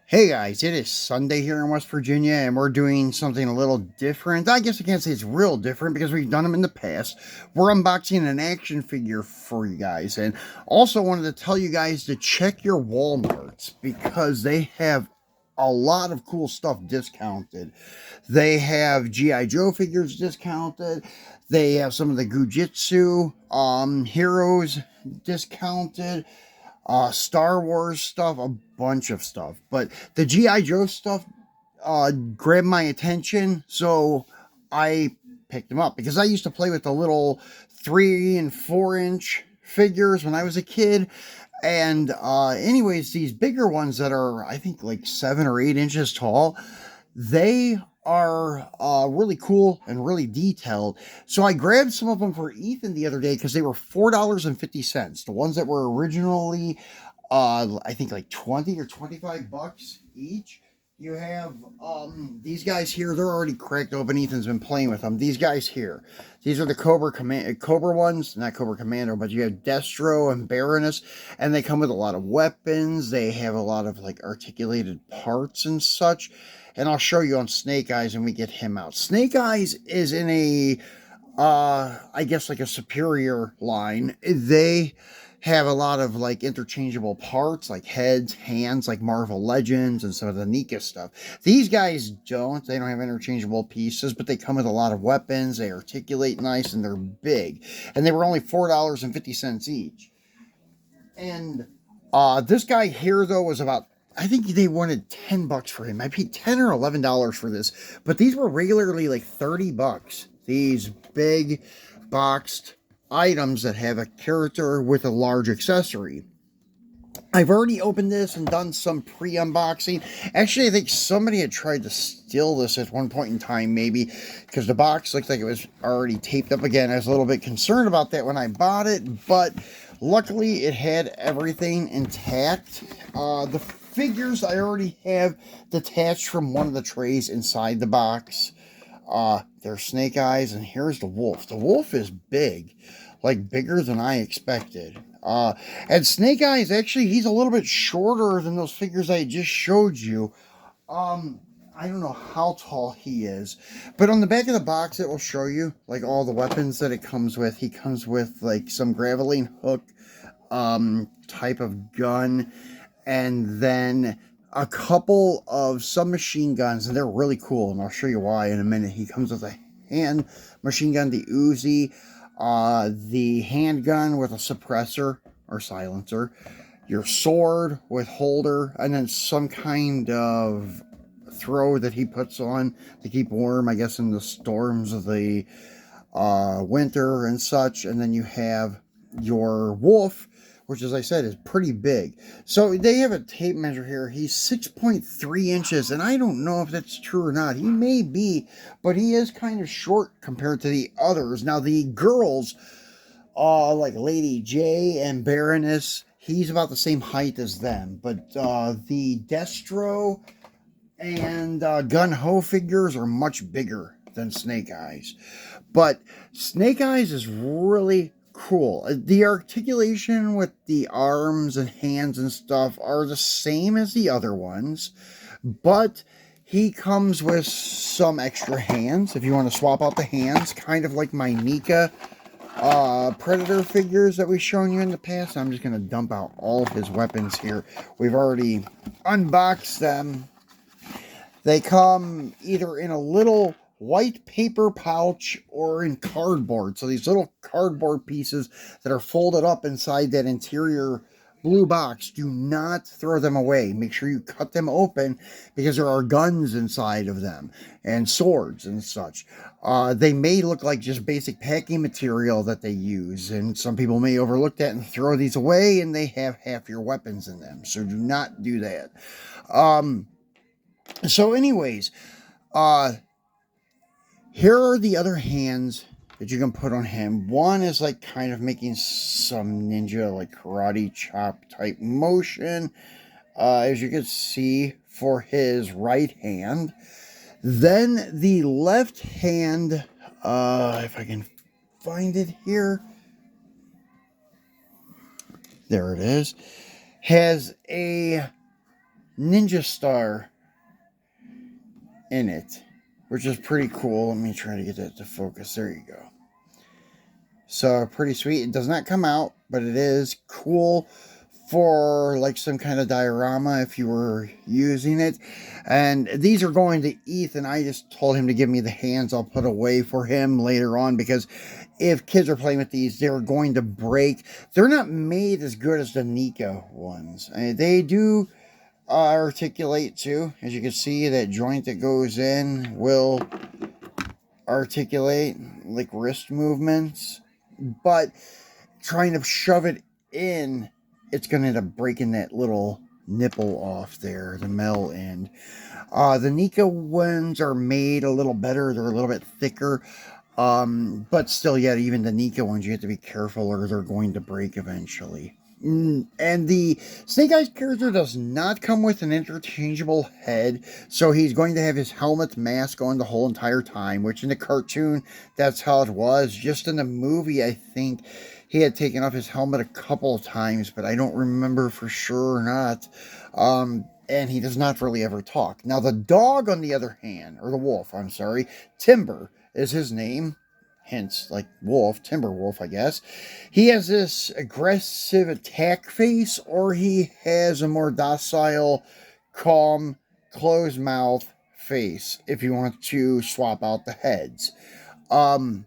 Hey guys, it is Sunday here in West Virginia, and we're doing something a little different. I guess I can't say it's real different because we've done them in the past. We're unboxing an action figure for you guys, and also wanted to tell you guys to check your Walmarts because they have a lot of cool stuff discounted. They have G.I. Joe figures discounted. They have some of the Gujitsu heroes discounted, Star Wars stuff, a bunch of stuff. But the G.I. Joe stuff grabbed my attention, so I picked them up because I used to play with the little 3 and 4 inch figures when I was a kid. And anyways, these bigger ones that are, I think, like 7 or 8 inches tall, they are really cool and really detailed. So I grabbed some of them for Ethan the other day because they were $4.50. The ones that were originally, I think, like 20 or 25 bucks each. You have these guys here. They're already cracked open. Ethan's been playing with them. These guys here. These are the Cobra ones, not Cobra Commando, but you have Destro and Baroness, and they come with a lot of weapons. They have a lot of like articulated parts and such. And I'll show you on Snake Eyes when we get him out. Snake Eyes is in a I guess like a superior line. They have a lot of like interchangeable parts like heads, hands, like Marvel Legends and some of the Nika stuff. These guys don't. They don't have interchangeable pieces, but they come with a lot of weapons. They articulate nice and they're big. And they were only $4.50 each. And this guy here though was about, I think they wanted 10 bucks for him. I paid 10 or $11 for this, but these were regularly like 30 bucks. These big boxed items that have a character with a large accessory. I've already opened this and done some pre-unboxing. Actually, I think somebody had tried to steal this at one point in time, maybe, because the box looked like it was already taped up again. I was a little bit concerned about that when I bought it, but luckily it had everything intact. The figures I already have detached from one of the trays inside the box. There's Snake Eyes, and here's the wolf. The wolf is big, like bigger than I expected. And Snake Eyes, actually, he's a little bit shorter than those figures I just showed you. I don't know how tall he is, but on the back of the box, it will show you like all the weapons that it comes with. He comes with like some graveling hook, type of gun, and then a couple of submachine guns, and they're really cool, and I'll show you why in a minute. He comes with a hand machine gun, the Uzi, the handgun with a suppressor or silencer, your sword with holder, and then some kind of throw that he puts on to keep warm, I guess, in the storms of the winter and such. And then you have your wolf, which, as I said, is pretty big. So they have a tape measure here. He's 6.3 inches, and I don't know if that's true or not. He may be, but he is kind of short compared to the others. Now, the girls, like Lady J and Baroness, he's about the same height as them. But the Destro and Gun Ho figures are much bigger than Snake Eyes. But Snake Eyes is really cool. The articulation with the arms and hands and stuff are the same as the other ones, but he comes with some extra hands if you want to swap out the hands, kind of like my Nika Predator figures that we've shown you in the past. I'm just going to dump out all of his weapons here. We've already unboxed them. They come either in a little white paper pouch or in cardboard. So these little cardboard pieces that are folded up inside that interior blue box, do not throw them away. Make sure you cut them open because there are guns inside of them and swords and such. They may look like just basic packing material that they use, and some people may overlook that and throw these away, and they have half your weapons in them. So do not do that. So anyways, here are the other hands that you can put on him. One is like kind of making some ninja, like karate chop type motion, as you can see, for his right hand. Then the left hand, if I can find it here, there it is, has a ninja star in it, which is pretty cool. Let me try to get that to focus. There you go. So pretty sweet. It does not come out, but it is cool for like some kind of diorama if you were using it. And these are going to Ethan. I just told him to give me the hands I'll put away for him later on, because if kids are playing with these, they're going to break. They're not made as good as the Nika ones. They do articulate too. As you can see, that joint that goes in will articulate like wrist movements, but trying to shove it in, it's going to end up breaking that little nipple off there, the metal end. The Nika ones are made a little better. They're a little bit thicker. But still, yet, even the Nika ones, you have to be careful or they're going to break eventually. And the Snake Eyes character does not come with an interchangeable head, so he's going to have his helmet mask on the whole entire time, which in the cartoon, that's how it was. Just in the movie, I think he had taken off his helmet a couple of times, but I don't remember for sure or not. And he does not really ever talk. Now, the dog, on the other hand, or the wolf, I'm sorry, Timber is his name. Hence, like wolf, timber wolf, I guess. He has this aggressive attack face, or he has a more docile, calm, closed mouth face, if you want to swap out the heads. But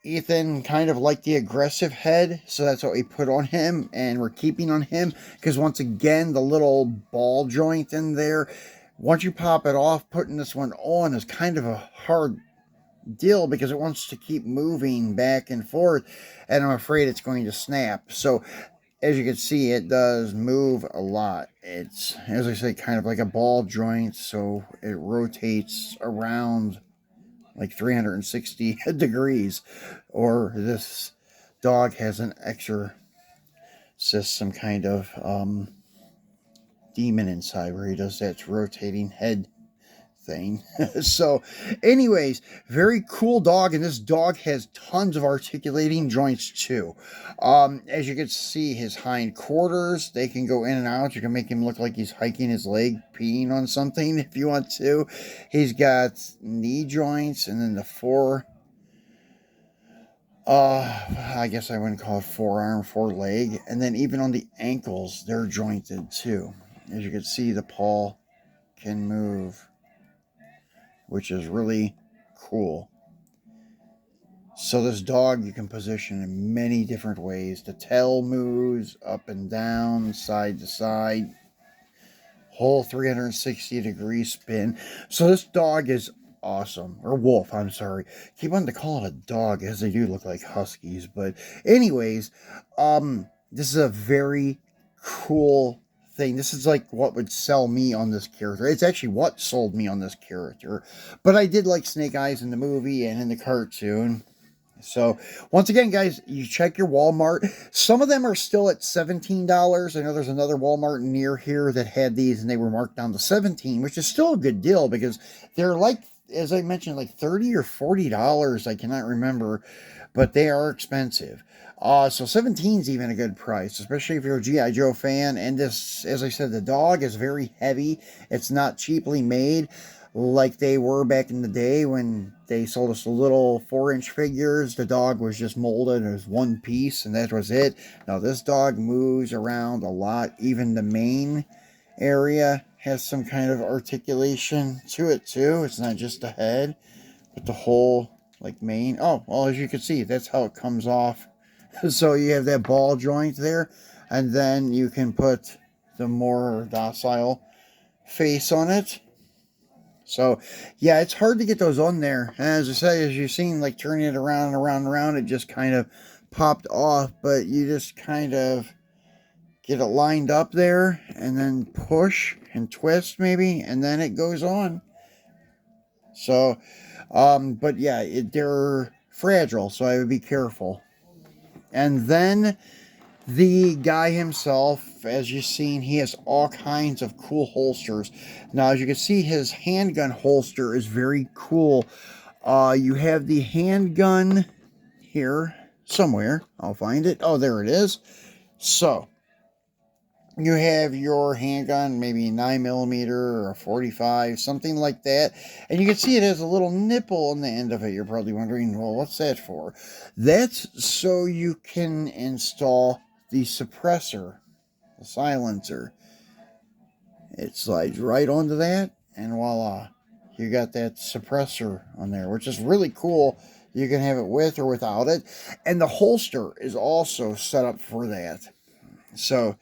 Ethan kind of liked the aggressive head, so that's what we put on him, and we're keeping on him, because once again, the little ball joint in there, once you pop it off, putting this one on is kind of a hard deal, because it wants to keep moving back and forth, and I'm afraid it's going to snap. So as you can see, it does move a lot. It's, as I say, kind of like a ball joint, so it rotates around like 360 degrees, or this dog has an exorcist, some kind of demon inside where he does that rotating head thing. So anyways, very cool dog, and this dog has tons of articulating joints too. As you can see, his hind quarters, they can go in and out. You can make him look like he's hiking his leg, peeing on something if you want to. He's got knee joints, and then the I guess I wouldn't call it forearm, foreleg, and then even on the ankles, they're jointed too. As you can see, the paw can move, which is really cool. So this dog you can position in many different ways. The tail moves up and down, side to side, whole 360 degree spin. So this dog is awesome. Or wolf, I'm sorry. Keep on to call it a dog, as they do look like huskies. But anyways, this is a very cool thing. This is like what would sell me on this character. It's actually what sold me on this character. But I did like Snake Eyes in the movie and in the cartoon. So once again, guys, you check your Walmart. Some of them are still at $17. I know there's another Walmart near here that had these, and they were marked down to $17, which is still a good deal, because they're like, as I mentioned, like $30 or $40. I cannot remember, but they are expensive. So 17 is even a good price, especially if you're a G.I. Joe fan. And this, as I said, the dog is very heavy. It's not cheaply made like they were back in the day when they sold us the little 4-inch figures. The dog was just molded as one piece, and that was it. Now this dog moves around a lot. Even the main area has some kind of articulation to it too. It's not just the head, but the whole like mane. Oh, well, as you can see, that's how it comes off. So you have that ball joint there, and then you can put the more docile face on it. So, yeah, it's hard to get those on there. And as I say, as you've seen, like turning it around and around and around, it just kind of popped off. But you just kind of get it lined up there and then push and twist maybe, and then it goes on. So, but yeah, they're fragile, so I would be careful. And then the guy himself, as you've seen, he has all kinds of cool holsters. Now, as you can see, his handgun holster is very cool. You have the handgun here somewhere. I'll find it. Oh, there it is. So, You have your handgun, maybe a 9mm or a 45, something like that. And you can see it has a little nipple on the end of it. You're probably wondering, well, what's that for? That's so you can install the suppressor, the silencer. It slides right onto that, and voila, you got that suppressor on there, which is really cool. You can have it with or without it. And the holster is also set up for that. So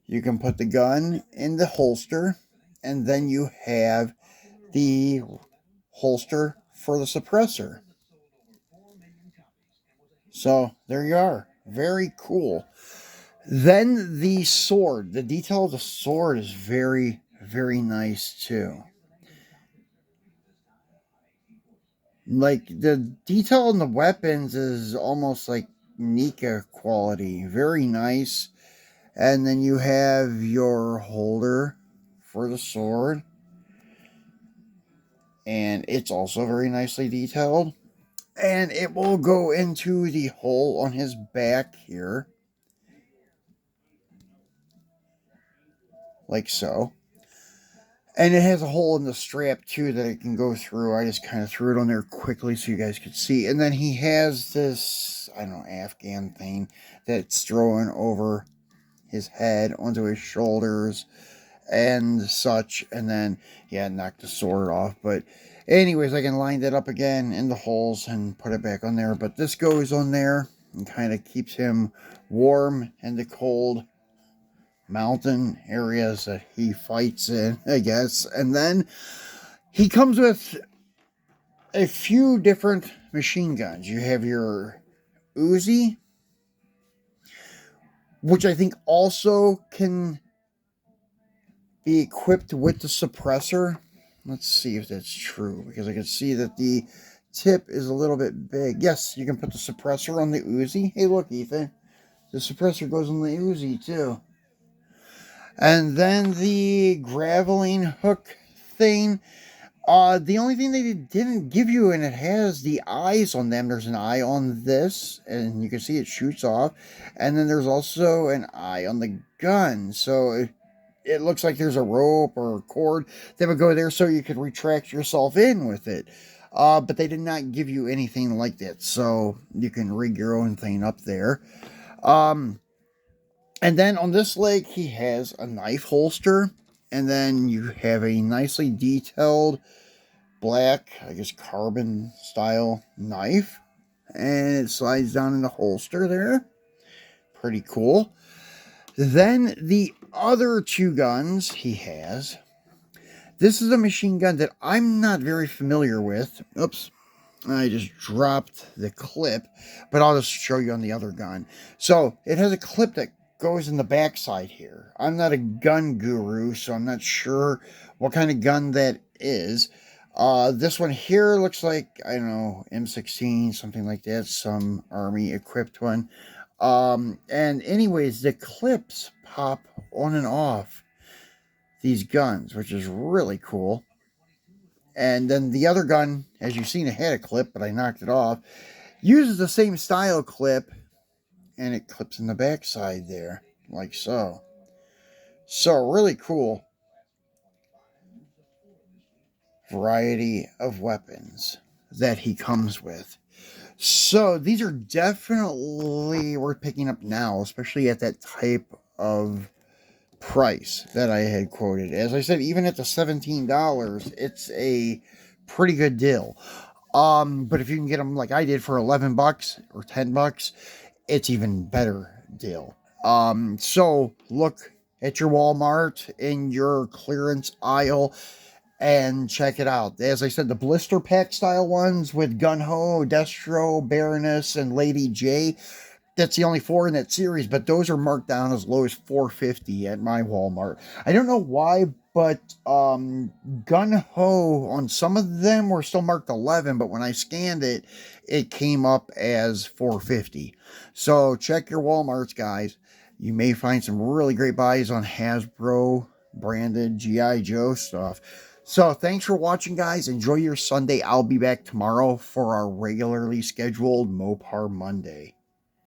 you can put the gun in the holster, and then you have the holster for the suppressor. So there you are. Very cool. Then the sword. The detail of the sword is very, very nice too. Like the detail in the weapons is almost like Nika quality. Very nice. And then you have your holder for the sword. And it's also very nicely detailed. And it will go into the hole on his back here. Like so. And it has a hole in the strap too that it can go through. I just kind of threw it on there quickly so you guys could see. And then he has this, I don't know, Afghan thing that's thrown over his head onto his shoulders and such. And then, yeah, knocked the sword off. But anyways, I can line that up again in the holes and put it back on there. But this goes on there and kind of keeps him warm in the cold mountain areas that he fights in, I guess. And then he comes with a few different machine guns. You have your Uzi, which I think also can be equipped with the suppressor. Let's see if that's true, because I can see that the tip is a little bit big. Yes, you can put the suppressor on the Uzi. Hey, look, Ethan. The suppressor goes on the Uzi, too. And then the graveling hook thing. The only thing they didn't give you, and it has the eyes on them. There's an eye on this, and you can see it shoots off. And then there's also an eye on the gun. So it looks like there's a rope or a cord that would go there so you could retract yourself in with it. But they did not give you anything like that. So you can rig your own thing up there. And then on this leg, he has a knife holster. And then you have a nicely detailed black, I guess, carbon style knife. And it slides down in the holster there. Pretty cool. Then the other two guns he has. This is a machine gun that I'm not very familiar with. Oops. I just dropped the clip, but I'll just show you on the other gun. So it has a clip that goes in the backside here. I'm not a gun guru, so I'm not sure what kind of gun that is. This one here looks like, I don't know, M16, something like that, some army equipped one. And anyways, the clips pop on and off these guns, which is really cool. And then the other gun, as you've seen, it had a clip, but I knocked it off. Uses the same style clip, and it clips in the backside there, like so. So, really cool variety of weapons that he comes with. So, these are definitely worth picking up now, especially at that type of price that I had quoted. As I said, even at the $17, it's a pretty good deal. But if you can get them like I did for $11 or $10, it's even better deal. So look at your Walmart in your clearance aisle and check it out. As I said, the blister pack style ones with Gun Ho, Destro, Baroness, and Lady J. That's the only 4 in that series, but those are marked down as low as $4.50 at my Walmart. I don't know why, but Gun Ho on some of them were still marked 11, but when I scanned it, it came up as $4.50. So check your Walmarts, guys. You may find some really great buys on Hasbro branded G.I. Joe stuff. So thanks for watching, guys. Enjoy your Sunday. I'll be back tomorrow for our regularly scheduled Mopar Monday.